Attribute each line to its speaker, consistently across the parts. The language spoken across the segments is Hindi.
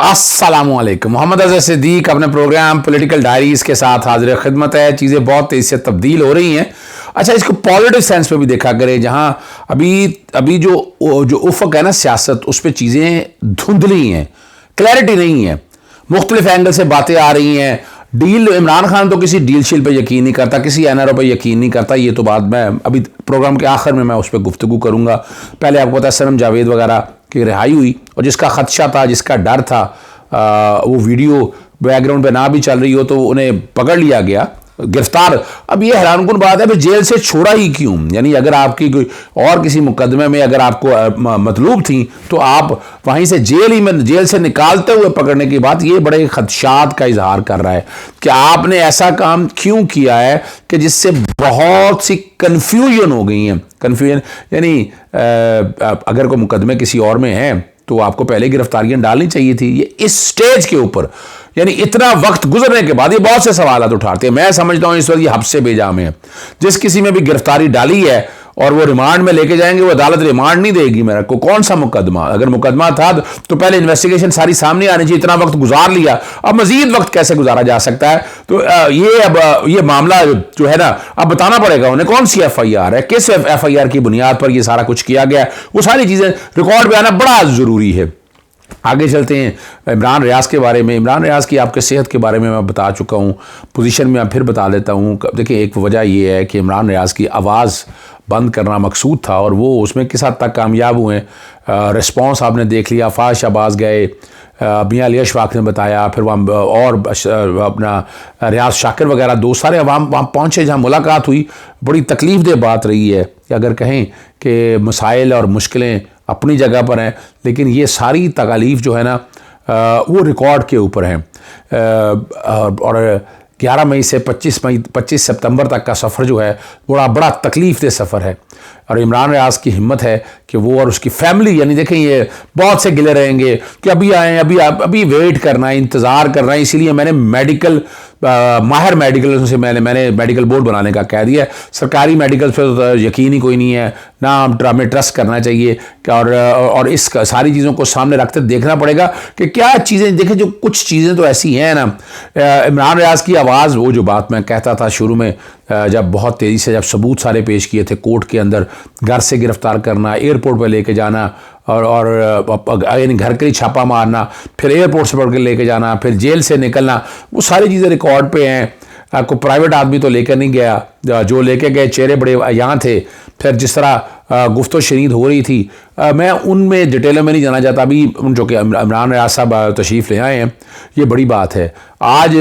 Speaker 1: अस्सलामुअलैकुम। मोहम्मद अज़हर सिद्दीक अपने प्रोग्राम पॉलिटिकल डायरीज़ के साथ हाजिर खिदमत है। चीज़ें बहुत तेज़ी से तब्दील हो रही हैं। अच्छा, इसको पॉजिटिव सेंस में भी देखा करें, जहाँ अभी जो उफ़क़ है ना सियासत, उस पर चीज़ें धुंधली हैं, क्लैरिटी नहीं है, मुख्तलिफ एंगल से बातें आ रही हैं। डील, इमरान खान तो किसी डील शील पे यकीन नहीं करता, किसी एनआरओ पे यकीन नहीं करता। ये तो बात मैं अभी प्रोग्राम के आखिर में मैं उस पर गुफ्तगू करूँगा। पहले आपको पता है सनम जावेद वगैरह की रिहाई हुई, और जिसका खदशा था, जिसका डर था, वो वीडियो बैकग्राउंड पे ना भी चल रही हो तो उन्हें पकड़ लिया गया, गिरफ्तार। अब ये हैरानकुन बात है, फिर जेल से छोड़ा ही क्यों? यानी अगर आपकी कोई और किसी मुकदमे में अगर आपको मतलूब थी तो आप वहीं से जेल से निकालते हुए पकड़ने की बात, ये बड़े खदशात का इजहार कर रहा है कि आपने ऐसा काम क्यों किया है कि जिससे बहुत सी कन्फ्यूजन हो गई है। कन्फ्यूजन यानी अगर कोई मुकदमे किसी और में है तो आपको पहले गिरफ्तारियां डालनी चाहिए थी। ये इस स्टेज के ऊपर, यानी इतना वक्त गुजरने के बाद ये बहुत से सवाल उठाते हैं। मैं समझता हूं इस वक्त ये हद से बेजा में है। जिस किसी में भी गिरफ्तारी डाली है और वो रिमांड में लेके जाएंगे, वो अदालत रिमांड नहीं देगी मेरे को। कौन सा मुकदमा? अगर मुकदमा था तो पहले इन्वेस्टिगेशन सारी सामने आनी चाहिए। इतना वक्त गुजार लिया, अब मजीद वक्त कैसे गुजारा जा सकता है? तो ये मामला जो है ना, अब बताना पड़ेगा उन्हें कौन सी FIR है, किस FIR की बुनियाद पर यह सारा कुछ किया गया, वो सारी चीजें रिकॉर्ड पे आना बड़ा जरूरी है। आगे चलते हैं इमरान रियाज के बारे में। इमरान रियाज की आपके सेहत के बारे में मैं बता चुका हूँ, पोजीशन में मैं फिर बता देता हूँ। देखिए, एक वजह यह है कि इमरान रियाज की आवाज़ बंद करना मकसूद था और वो उसमें किस हद तक कामयाब हुए। रिस्पॉन्स आपने देख लिया। फाज शहबाज गए, मियां अली अशफाक ने बताया, फिर वहाँ और अपना रियाज शाकिर वगैरह दो सारे अवाम वहाँ पहुँचे, जहाँ मुलाकात हुई। बड़ी तकलीफ दह बात रही है कि अगर कहें कि मसाइल और मुश्किलें अपनी जगह पर हैं, लेकिन ये सारी तकालीफ जो है ना वो रिकॉर्ड के ऊपर हैं। और 11 मई से 25 सितंबर तक का सफ़र जो है बड़ा तकलीफ दह सफ़र है। और इमरान रियाज की हिम्मत है कि वो और उसकी फैमिली, यानी देखें, ये बहुत से गिले रहेंगे कि अभी आए, अभी वेट करना है, इंतज़ार करना है। इसीलिए मैंने माहिर मेडिकल से मैंने मेडिकल बोर्ड बनाने का कह दिया है। सरकारी मेडिकल पर तो यकीन ही कोई नहीं है ना, हमें ट्रस्ट करना चाहिए। और इस सारी चीज़ों को सामने रखते देखना पड़ेगा कि क्या चीज़ें, देखें, जो कुछ चीज़ें तो ऐसी हैं ना, इमरान रियाज की आवाज़, वो जो बात मैं कहता था शुरू में, जब बहुत तेज़ी से जब सबूत सारे पेश किए थे कोर्ट के अंदर, घर से गिरफ्तार करना, एयरपोर्ट पर लेके जाना, और यानी घर के लिए छापा मारना, फिर एयरपोर्ट से पकड़ के लेके जाना, फिर जेल से निकलना, वो सारी चीज़ें रिकॉर्ड पे हैं। आपको प्राइवेट आदमी तो लेकर नहीं गया, जो लेके गए चेहरे बड़े यहाँ थे। फिर जिस तरह गुफ्तो शनीद हो रही थी, मैं उनमें डिटेलों में नहीं जाना चाहता अभी, जो कि इमरान रियाज साहब तशरीफ़ ले आए हैं। ये बड़ी बात है। आज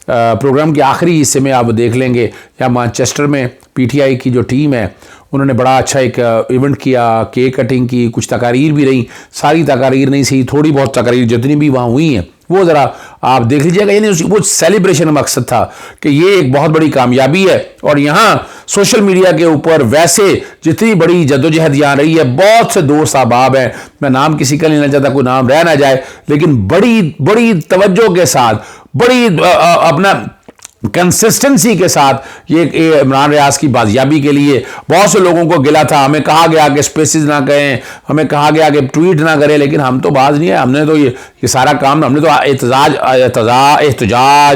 Speaker 1: प्रोग्राम के आखिरी हिस्से में आप देख लेंगे, या मैनचेस्टर में PTI की जो टीम है, उन्होंने बड़ा अच्छा एक इवेंट किया, केक कटिंग की, कुछ तकारीर भी रही। सारी तकारीर नहीं सही, थोड़ी बहुत तकारीर जितनी भी वहाँ हुई हैं वो ज़रा आप देख लीजिएगा। यानी वो सेलिब्रेशन का मकसद था कि ये एक बहुत बड़ी कामयाबी है। और यहाँ सोशल मीडिया के ऊपर वैसे जितनी बड़ी जद्दोजहद यहाँ रही है, बहुत से दोस्त अहबाब हैं, मैं नाम किसी का लेना चाहता, कोई नाम रह ना जाए, लेकिन बड़ी तवज्जो के साथ, बड़ी अपना कंसिस्टेंसी के साथ ये इमरान रियाज की बाजियाबी के लिए बहुत से लोगों को गिला था। हमें कहा गया कि स्पेसिस ना करें, हमें कहा गया कि ट्वीट ना करें, लेकिन हम तो बाज नहीं है। हमने तो ये सारा काम, हमने तो एहतजाज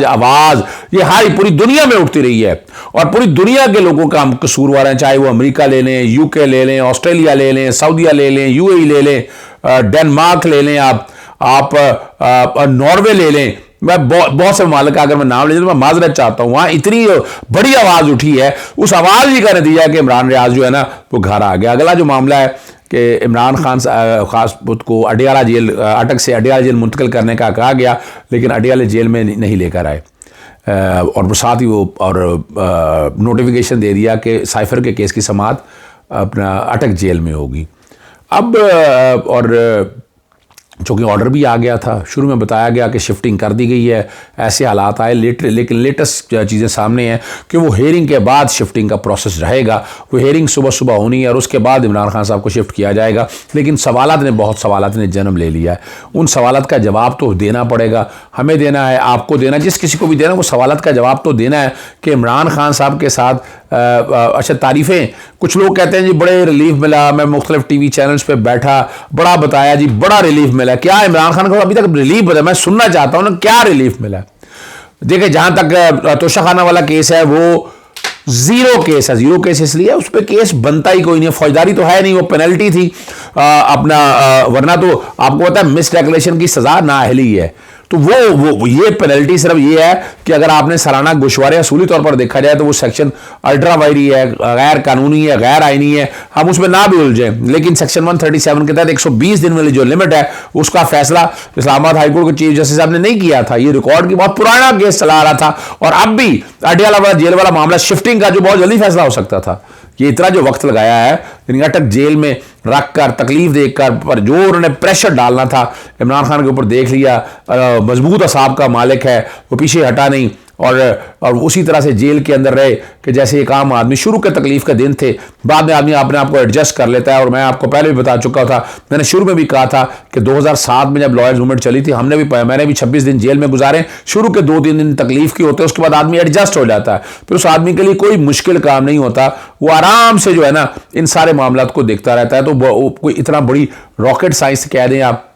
Speaker 1: आवाज़ ये हर पूरी दुनिया में उठती रही है, और पूरी दुनिया के लोगों का हम कसूरवार हैं। चाहे वो अमेरिका ले लें, UK ले लें, ऑस्ट्रेलिया ले लें, सऊदीया ले लें, UAE ले लें, डेनमार्क ले लें, आप नॉर्वे ले लें। मैं बहुत से मालिक का अगर मैं नाम ले तो मैं माजरत चाहता हूँ। वहाँ इतनी बड़ी आवाज़ उठी है, उस आवाज़ ही का नतीजा है कि इमरान रियाज जो है ना वो घर आ गया। अगला जो मामला है कि इमरान खान खास को अडियाला जेल, अटक से अडियाला जेल मुंतकिल करने का कहा गया, लेकिन अडियाला जेल में नहीं लेकर आए। और साथ ही वो नोटिफिकेशन दे दिया कि साइफर के केस की समाअत अपना अटक जेल में होगी। अब और चूँकि ऑर्डर भी आ गया था, शुरू में बताया गया कि शिफ्टिंग कर दी गई है, ऐसे हालात आए, लेकिन लेटेस्ट चीज़ें सामने हैं कि वो हेयरिंग के बाद शिफ्टिंग का प्रोसेस रहेगा। वो हेयरिंग सुबह होनी है और उसके बाद इमरान खान साहब को शिफ्ट किया जाएगा। लेकिन बहुत सवालात ने जन्म ले लिया है। उन सवालात का जवाब तो देना पड़ेगा, हमें देना है, आपको देना, जिस किसी को भी देना, वो सवालात का जवाब तो देना है कि इमरान खान साहब के साथ अच्छा तारीफ़ें कुछ लोग कहते हैं जी बड़े रिलीफ मिला, मैं मुख्तलिफ टीवी चैनल्स पे बैठा, बड़ा बताया जी बड़ा रिलीफ मिला। क्या इमरान खान को अभी तक रिलीफ मिला? मैं सुनना चाहता हूँ ना, क्या रिलीफ मिला? देखिए, जहां तक तोशाखाना वाला केस है वो जीरो केस है। जीरो केस इसलिए उस पर केस बनता ही कोई नहीं, फौजदारी तो है नहीं, वो पेनल्टी थी वरना तो आपको पता है मिस डेक्लेरेशन की सजा नाअहली है। तो वो ये पेनल्टी सिर्फ ये है कि अगर आपने सालाना गोशवारे असूली तौर पर देखा जाए तो वो सेक्शन अल्ट्रा वायरी है, गैर कानूनी है, गैर आईनी है, हम उसमें ना भी उलझें। लेकिन सेक्शन 137 के तहत 120 दिन वाली जो लिमिट है उसका फैसला इस्लामाबाद हाईकोर्ट के चीफ जस्टिस साहब ने नहीं किया था। ये रिकॉर्ड की बहुत पुराना केस चला आ रहा था और अब भी अडियाला वाला जेल वाला मामला शिफ्टिंग का जो बहुत जल्दी फैसला हो सकता था, ये इतना जो वक्त लगाया है, यानी अटक जेल में रख कर तकलीफ देखकर, पर जो उन्होंने प्रेशर डालना था इमरान खान के ऊपर देख लिया। मजबूत असाब का मालिक है, वो पीछे हटा नहीं और उसी तरह से जेल के अंदर रहे कि जैसे एक आम आदमी। शुरू के तकलीफ के दिन थे, बाद में आदमी अपने आप को एडजस्ट कर लेता है। और मैं आपको पहले भी बता चुका था, मैंने शुरू में भी कहा था कि 2007 में जब लॉयर्स मूवमेंट चली थी मैंने भी 26 दिन जेल में गुजारे। शुरू के 2-3 दिन तकलीफ की होते हैं, उसके बाद आदमी एडजस्ट हो जाता है। फिर उस आदमी के लिए कोई मुश्किल काम नहीं होता, वो आराम से जो है ना इन सारे मामलों को देखता रहता है। तो कोई इतना बड़ी रॉकेट साइंस कह दें आप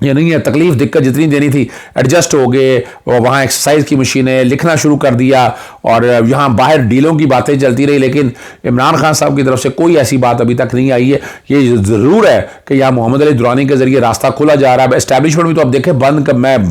Speaker 1: ये नहीं है। तकलीफ दिक्कत जितनी देनी थी एडजस्ट हो गए, वहाँ एक्सरसाइज की मशीनें, लिखना शुरू कर दिया और यहाँ बाहर डीलों की बातें चलती रही। लेकिन इमरान खान साहब की तरफ से कोई ऐसी बात अभी तक नहीं आई है। ये ज़रूर है कि यहाँ मोहम्मद अली दुरानी के जरिए रास्ता खोला जा रहा है। एस्टैब्लिशमेंट भी तो अब देखें बंद,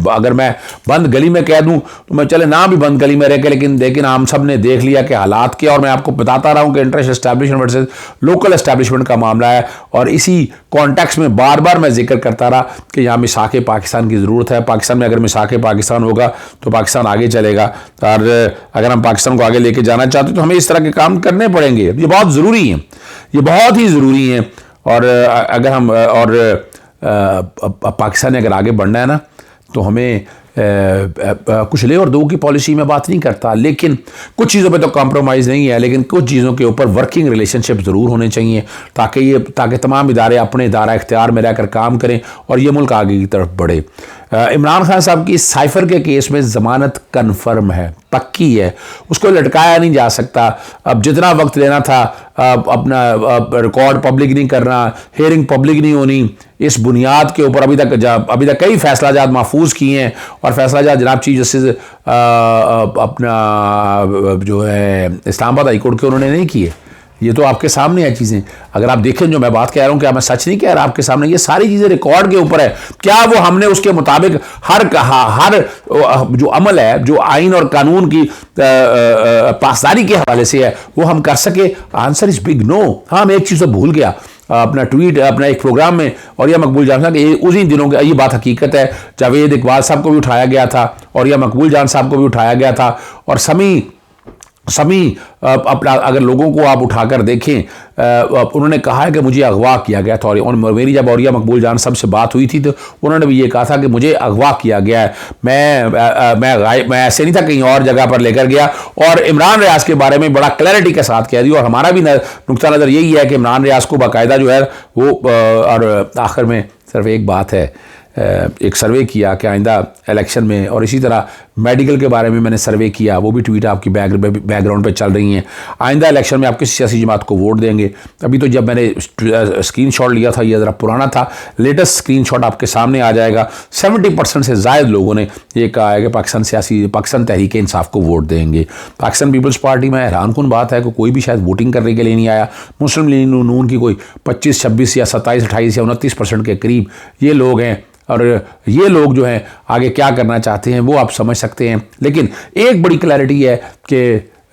Speaker 1: अगर मैं बंद गली में कह दूँ तो मैं चले ना भी बंद गली में रह के, लेकिन हम सब ने देख लिया कि हालात क्या। और मैं आपको बताता रहा हूँ कि interest establishment versus local establishment का मामला है और इसी कॉन्टेक्स्ट में बार बार मैं जिक्र करता रहा कि यहाँ मिसाक पाकिस्तान की ज़रूरत है। पाकिस्तान में अगर मिसाक पाकिस्तान होगा तो पाकिस्तान आगे चलेगा। और अगर हम पाकिस्तान को आगे लेके जाना चाहते तो हमें इस तरह के काम करने पड़ेंगे। ये बहुत ज़रूरी है, ये बहुत ही ज़रूरी है। और अगर हम पाकिस्तान ने अगर आगे बढ़ना है ना तो हमें कुछ ले और दो की पॉलिसी में बात नहीं करता, लेकिन कुछ चीज़ों पे तो कॉम्प्रोमाइज़ नहीं है, लेकिन कुछ चीज़ों के ऊपर वर्किंग रिलेशनशिप ज़रूर होने चाहिए ताकि तमाम इदारे अपने इदारा इख्तियार में रहकर काम करें और ये मुल्क आगे की तरफ बढ़े। इमरान खान साहब की साइफर के केस में ज़मानत कन्फर्म है, पक्की है, उसको लटकाया नहीं जा सकता। अब जितना वक्त लेना था, अपना रिकॉर्ड पब्लिक नहीं करना, हेयरिंग पब्लिक नहीं होनी, इस बुनियाद के ऊपर अभी तक कई फैसला जात महफूज किए हैं और फैसला जात जनाब चीफ जस्टिस अपना जो है इस्लामाबाद हाईकोर्ट के उन्होंने नहीं किए। ये तो आपके सामने है चीज़ें। अगर आप देखें जो मैं बात कह रहा हूँ, क्या मैं सच नहीं कह रहा, आपके सामने ये सारी चीज़ें रिकॉर्ड के ऊपर है। क्या वो हमने उसके मुताबिक हर जो अमल है, जो आइन और कानून की पासदारी के हवाले से है, वो हम कर सके? Answer is big no. हाँ, मैं एक चीज़ तो भूल गया अपना ट्वीट अपना एक प्रोग्राम में, और यह मकबूल जान साहब कि उसी दिनों की ये बात हकीकत है, जावेद इकबाल साहब को भी उठाया गया था और यह मकबूल जान साहब को भी उठाया गया था। और समी अपना अगर लोगों को आप उठाकर देखें, उन्होंने कहा है कि मुझे अगवा किया गया था। और मेरी जब औरिया मकबूल जान साहब से बात हुई थी तो उन्होंने भी ये कहा था कि मुझे अगवा किया गया है, मैं ऐसे नहीं था, कहीं और जगह पर लेकर गया। और इमरान रियाज के बारे में बड़ा क्लैरिटी के साथ कह दी। और हमारा भी नुक्ता नज़र यही है कि इमरान रियाज को बाकायदा जो है वो और आखिर में सिर्फ एक बात है, एक सर्वे किया कि आइंदा इलेक्शन में, और इसी तरह मेडिकल के बारे में मैंने सर्वे किया, वो भी ट्वीट आपकी बैकग्राउंड पे चल रही हैं। आइंदा इलेक्शन में आप किस सियासी जमात को वोट देंगे? अभी तो जब मैंने स्क्रीनशॉट लिया था, ये ज़रा पुराना था, लेटेस्ट स्क्रीनशॉट आपके सामने आ जाएगा। 70% से ज़ायद लोगों ने ये कहा है कि पाकिस्तान तहरीक इंसाफ को वोट देंगे। पाकिस्तान पीपल्स पार्टी में हैरान कुन बात है कि कोई भी शायद वोटिंग करने के लिए नहीं आया। मुस्लिम लीग नून की कोई 25, 26 या 27, 28 या 29% के करीब ये लोग हैं। और ये लोग जो हैं आगे क्या करना चाहते हैं वो आप समझ सकते हैं। लेकिन एक बड़ी क्लैरिटी है कि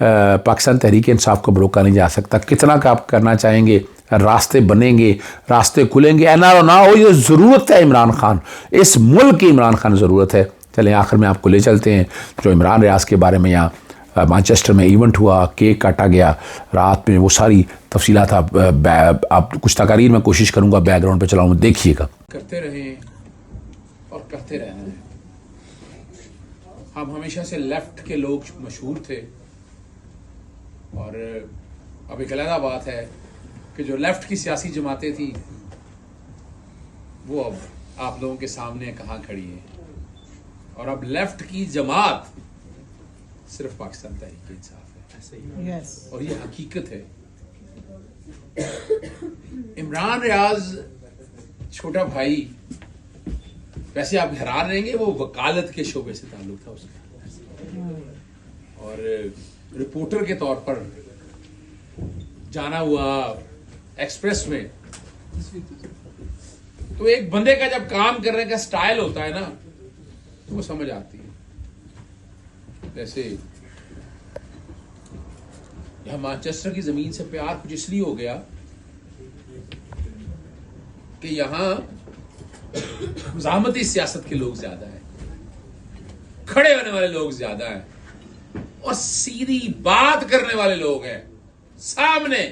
Speaker 1: पाकिस्तान तहरीक इंसाफ को रोका नहीं जा सकता। कितना का आप करना चाहेंगे, रास्ते बनेंगे, रास्ते खुलेंगे, एनआरओ ना हो, ये ज़रूरत है इमरान खान, इस मुल्क की इमरान खान ज़रूरत है। चलें आखिर में आपको ले चलते हैं जो इमरान रियाज के बारे में यहाँ मैनचेस्टर में इवेंट हुआ, केक काटा गया रात में, वो सारी तफसीलात आप कुछ तकारीर में कोशिश करूँगा बैकग्राउंड पर चलाऊँ, देखिएगा।
Speaker 2: करते रहें और करते रहना है। हम हमेशा से लेफ्ट के लोग मशहूर थे और अब एक अलग बात है कि जो लेफ्ट की सियासी जमातें थी वो अब आप लोगों के सामने कहाँ खड़ी है। और अब लेफ्ट की जमात सिर्फ पाकिस्तान तहरीक इंसाफ है। और ये हकीकत है। इमरान रियाज छोटा भाई, वैसे आप हैरान रहेंगे, वो वकालत के शोबे से ताल्लुक था उसका, और रिपोर्टर के तौर पर जाना हुआ एक्सप्रेस में। तो एक बंदे का जब काम करने का स्टाइल होता है ना, तो वो समझ आती है। जैसे यहां मैनचेस्टर की जमीन से प्यार कुछ इसलिए हो गया कि यहां मज़ाहमती सियासत के लोग ज्यादा हैं, खड़े होने वाले लोग ज्यादा हैं, और सीधी बात करने वाले लोग हैं, सामने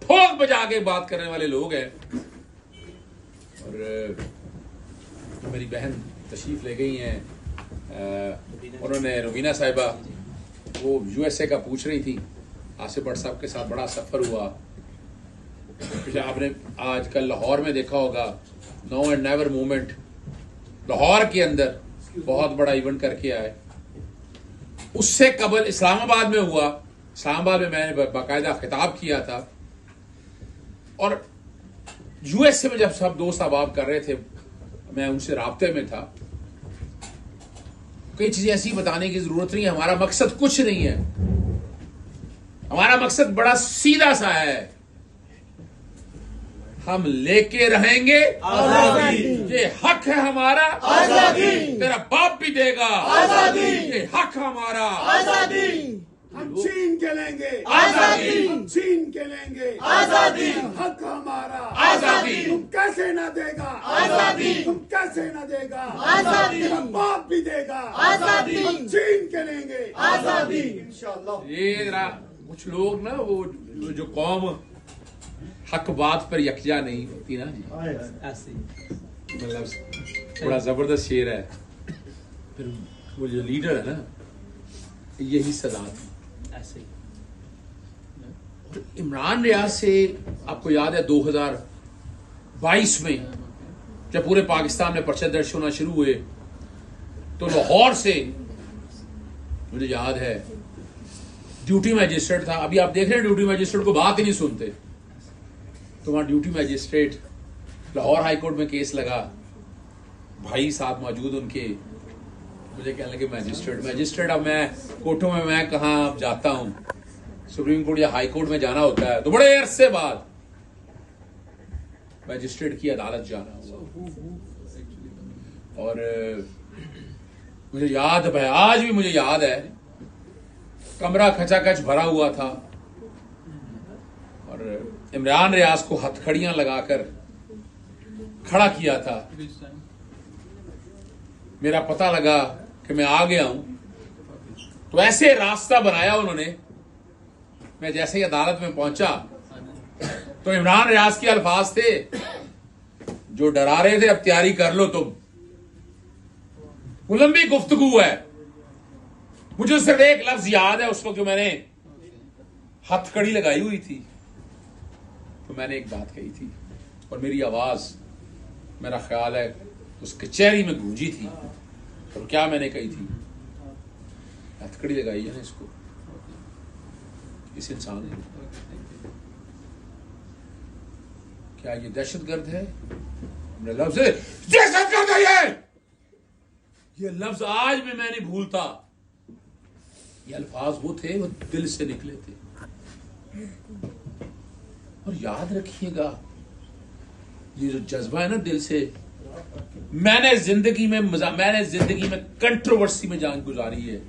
Speaker 2: ठोक बजा के बात करने वाले लोग हैं। और मेरी बहन तशरीफ ले गई हैं, उन्होंने रुबीना साहिबा, वो यूएसए का पूछ रही थी, आसिफ भट्ट साहब के साथ बड़ा सफर हुआ। आपने आजकल लाहौर में देखा होगा, no and never movement Lahore के अंदर बहुत बड़ा इवेंट करके आए। उससे कबल इस्लामाबाद में हुआ, इस्लामाबाद में मैंने बाकायदा खिताब किया था। और यूएसए में जब सब दोस्त अहबाब कर रहे थे, मैं उनसे राब्ते में था। कई चीजें ऐसी बताने की जरूरत नहीं है, हमारा मकसद कुछ नहीं है, हमारा मकसद बड़ा सीधा सा है, हम लेके रहेंगे आजादी, ये हक है हमारा आजादी, तेरा बाप भी देगा आजादी, ये हक हमारा आजादी,
Speaker 3: हम छीन के लेंगे
Speaker 2: आजादी,
Speaker 3: हम छीन के लेंगे
Speaker 2: आजादी,
Speaker 3: हक हमारा
Speaker 2: आजादी,
Speaker 3: तुम कैसे ना देगा
Speaker 2: आजादी,
Speaker 3: तुम कैसे ना देगा
Speaker 2: आजादी,
Speaker 3: तेरा बाप भी देगा
Speaker 2: आजादी,
Speaker 3: हम छीन के लेंगे
Speaker 2: आजादी।
Speaker 3: इंशाअल्लाह।
Speaker 2: ये जरा कुछ लोग ना, वो जो कौम हक बात पर यकजा नहीं होती ना जी, मतलब बड़ा जबरदस्त शेर है। फिर वो जो लीडर है ना, यही सदा थी। तो इमरान रियाज से आपको याद है 2022 में जब पूरे पाकिस्तान में पर्चे दर्ज होना शुरू हुए, तो लाहौर से मुझे याद है ड्यूटी मैजिस्ट्रेट था। अभी आप देख रहे हैं ड्यूटी मैजिस्ट्रेट को बात ही नहीं सुनते, तो वहां duty magistrate Lahore high court में केस लगा, भाई साथ मौजूद उनके, मुझे कहने लगे मैजिस्ट्रेट अब मैं कोर्टों में मैं कहाँ जाता हूं, सुप्रीम कोर्ट या हाई कोर्ट में जाना होता है, तो बड़े अरसे बाद मैजिस्ट्रेट की अदालत जाना हुआ। और मुझे याद है, आज भी मुझे याद है, कमरा खचाखच भरा हुआ था और इमरान रियाज को हथकड़ियां लगाकर खड़ा किया था। मेरा पता लगा कि मैं आ गया हूं, तो ऐसे रास्ता बनाया उन्होंने। मैं जैसे ही अदालत में पहुंचा तो इमरान रियाज के अल्फाज थे जो डरा रहे थे, अब तैयारी कर लो तुम, लंबी गुफ्तगू है। मुझे सिर्फ एक लफ्ज याद है, उस वक्त जो मैंने हथकड़ी लगाई हुई थी, तो मैंने एक बात कही थी और मेरी आवाज, मेरा ख्याल है, उस कचहरी में गूंजी थी। और क्या मैंने कही थी? हथकड़ी लगाई है ना इसको, इस इंसान ने, क्या ये दहशतगर्द है? लफ्ज दहशतगर्द है ये लफ्ज आज भी मैं नहीं भूलता। ये अल्फाज वो थे, वो दिल से निकले थे। और याद रखिएगा, ये जो जज्बा है ना दिल से, मैंने जिंदगी में कंट्रोवर्सी में जान गुजारी है।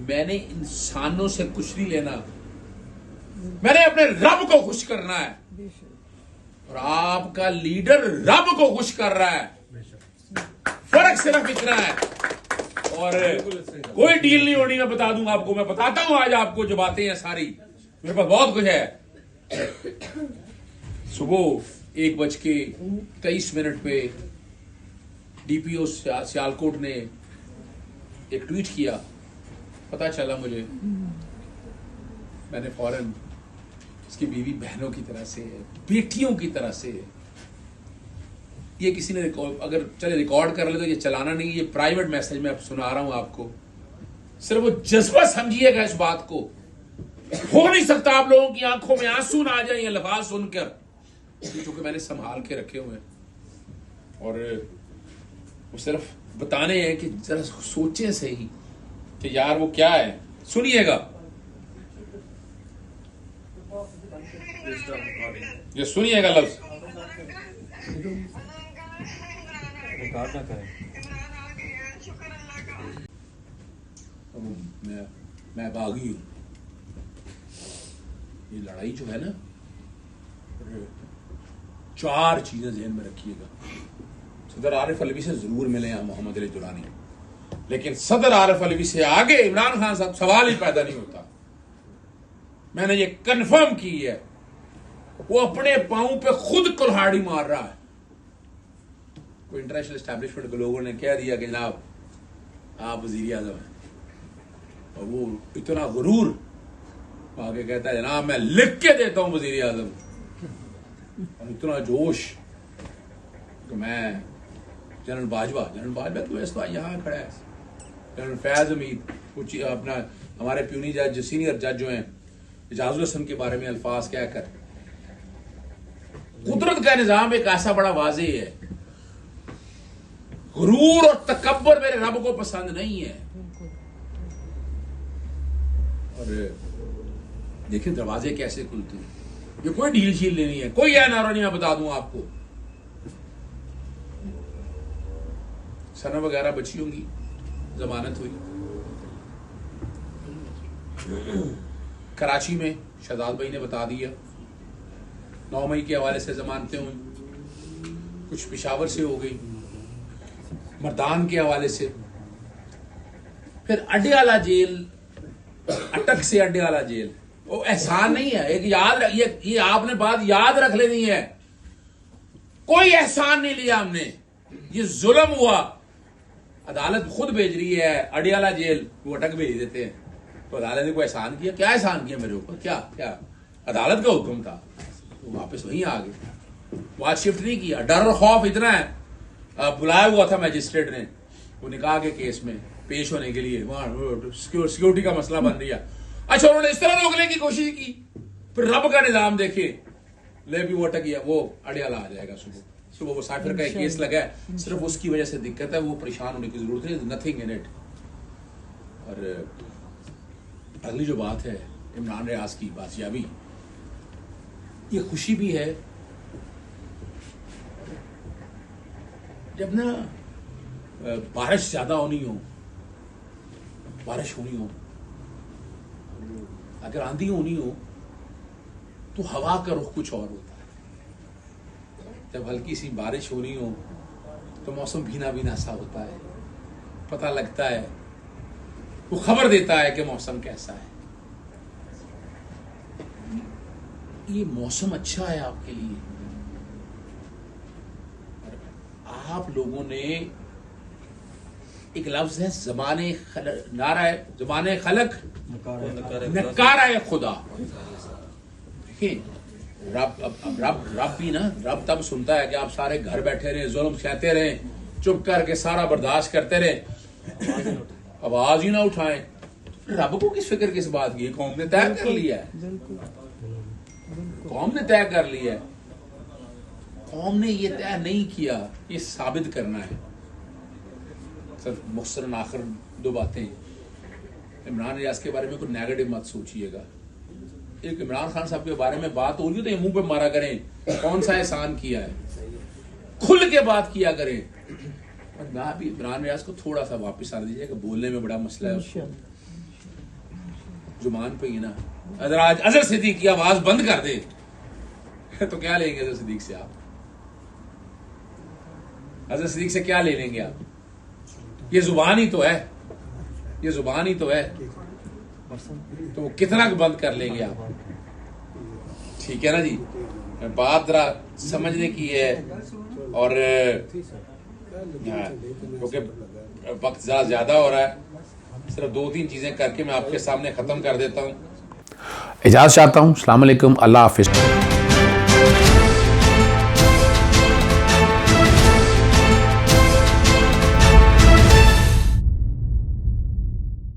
Speaker 2: मैंने इंसानों से कुछ नहीं लेना, मैंने अपने रब को खुश करना है, और आपका लीडर रब को खुश कर रहा है। फर्क सिर्फ इतना है, और कोई डील नहीं होनी, मैं बता दूंगा आपको, मैं बताता हूं आज आपको जो बातें हैं सारी, मेरे पास बहुत कुछ है। सुबह 1:23 पे डीपीओ सियालकोट ने एक ट्वीट किया, पता चला मुझे, मैंने फौरन, इसकी बीवी बहनों की तरह से है, बेटियों की तरह से है। ये किसी ने अगर चले रिकॉर्ड कर ले तो ये चलाना नहीं, ये प्राइवेट मैसेज मैं सुना रहा हूं आपको, सिर्फ वो जज्बा समझिएगा इस बात को। हो नहीं सकता आप लोगों की आंखों में आंसू ना आ जाए ये लफ्ज सुनकर, क्योंकि मैंने संभाल के रखे हुए हैं और वो सिर्फ बताने हैं कि जरा सोचे सही कि यार वो क्या है। सुनिएगा, ये सुनिएगा लफ्ज। मैं बागी हूं। ये लड़ाई जो है ना, चार चीजें ध्यान में रखिएगा। सदर आरिफ अलवी से जरूर मिले हैं मोहम्मद अली दुरानी, लेकिन सदर आरिफ अलवी से आगे इमरान खान साहब सवाल ही पैदा नहीं होता। मैंने ये कंफर्म की है, वो अपने पांव पे खुद कुल्हाड़ी मार रहा है। कोई इंटरनेशनल एस्टैब्लिशमेंट के लोगों ने कह दिया कि जनाब आप वजीर आजम हैं, और वो इतना गुरूर आगे कहता है जनाब मैं लिख के देता हूं वजीर आजम, और इतना जोश कि मैं जनरल बाजवा तो वैसे यहाँ खड़ा है, जनरल फैज हमीद कुछ अपना हमारे प्यूनी जज सीनियर जज जो हैं इजाजुल हसन के बारे में अल्फाज क्या कर। कुदरत का निजाम एक ऐसा बड़ा वाज़ेह है, गुरूर और तकब्बर मेरे रब को पसंद नहीं है। और देखिए दरवाजे कैसे खुलते हैं, ये कोई ढील शील नहीं है, कोई है नारा नहीं। मैं बता दूं आपको, सना वगैरह बची होंगी, जमानत हुई कराची में, शहजाद भाई ने बता दिया 9 मई के हवाले से जमानतें हुई, कुछ पेशावर से हो गई, मर्दान के हवाले से, फिर अड्याला जेल, अटक से अड्याला जेल। वो एहसान नहीं है, एक याद ये आपने बात याद रख लेनी है, कोई एहसान नहीं लिया हमने, ये जुल्म हुआ। अदालत खुद भेज रही है अड्याला जेल, वो अटक भेज देते हैं, तो अदालत ने कोई एहसान किया? क्या एहसान किया मेरे ऊपर? क्या अदालत का हुक्म था, तो वापस वहीं आ गए, वहां शिफ्ट नहीं किया। डर और खौफ इतना है, बुलाया हुआ था मैजिस्ट्रेट ने, वो निकाह के केस में पेश होने के लिए, वहां सिक्योरिटी का मसला बन रहा। अच्छा, उन्होंने इस तरह रोकने की कोशिश की, फिर रब का निजाम देखे, ले भी वो अटक गया, वो अड्याला आ जाएगा सुबह वो साफिर का एक केस लगा है, सिर्फ उसकी वजह से दिक्कत है, वो परेशान होने की जरूरत है, नथिंग इन इट। और अगली जो बात है इमरान रियाज की बाजियाबी, ये खुशी भी है जब ना बारिश ज्यादा होनी हो, बारिश होनी हो, अगर आंधी होनी हो तो हवा का रुख कुछ और होता है। जब हल्की सी बारिश होनी हो तो मौसम भीना भीना सा होता है, पता लगता है, वो खबर देता है कि मौसम कैसा है। ये मौसम अच्छा है आपके लिए। आप लोगों ने एक लफ्ज है ज़माने खलक नकारा खुदा। देखिए रब भी ना, रब तब सुनता है कि आप सारे घर बैठे रहे, जुल्म सहते रहे, चुप करके सारा बर्दाश्त करते रहे, आवाज ही ना उठाएं। रब को किस फिक्र किस बात की? कौम ने तय कर लिया है, कौम ने तय कर लिया है। कौम ने ये तय नहीं किया, ये साबित करना है। सिर्फ मुख्तसरन आखिर 2 बातें, इमरान रियाज के बारे में कोई नेगेटिव मत सोचिएगा। एक इमरान खान साहब के बारे में बात हो रही है तो ये मुंह पे मारा करें, कौन सा एहसान किया है, खुल के बात किया करें। और मैं भी इमरान रियाज को थोड़ा सा वापस आ दीजिएगा, बोलने में बड़ा मसला है उसको, जुबान पे ही ना। अगर आज अजहर सिद्दीक की आवाज बंद कर दे तो क्या लेंगे अजहर सिद्दीक से? आप अजहर सिद्दीक से क्या ले लेंगे आप? ये जुबान ही तो है, ये जुबान ही तो है, तो कितना बंद कर लेंगे आप? ठीक है ना जी, बात जरा समझने की है। और क्योंकि वक्त ज्यादा हो रहा है, सिर्फ 2-3 चीजें करके मैं आपके सामने खत्म कर देता हूँ।
Speaker 1: इजाज़त चाहता हूँ। अस्सलाम वालेकुम, अल्लाह हाफिज़।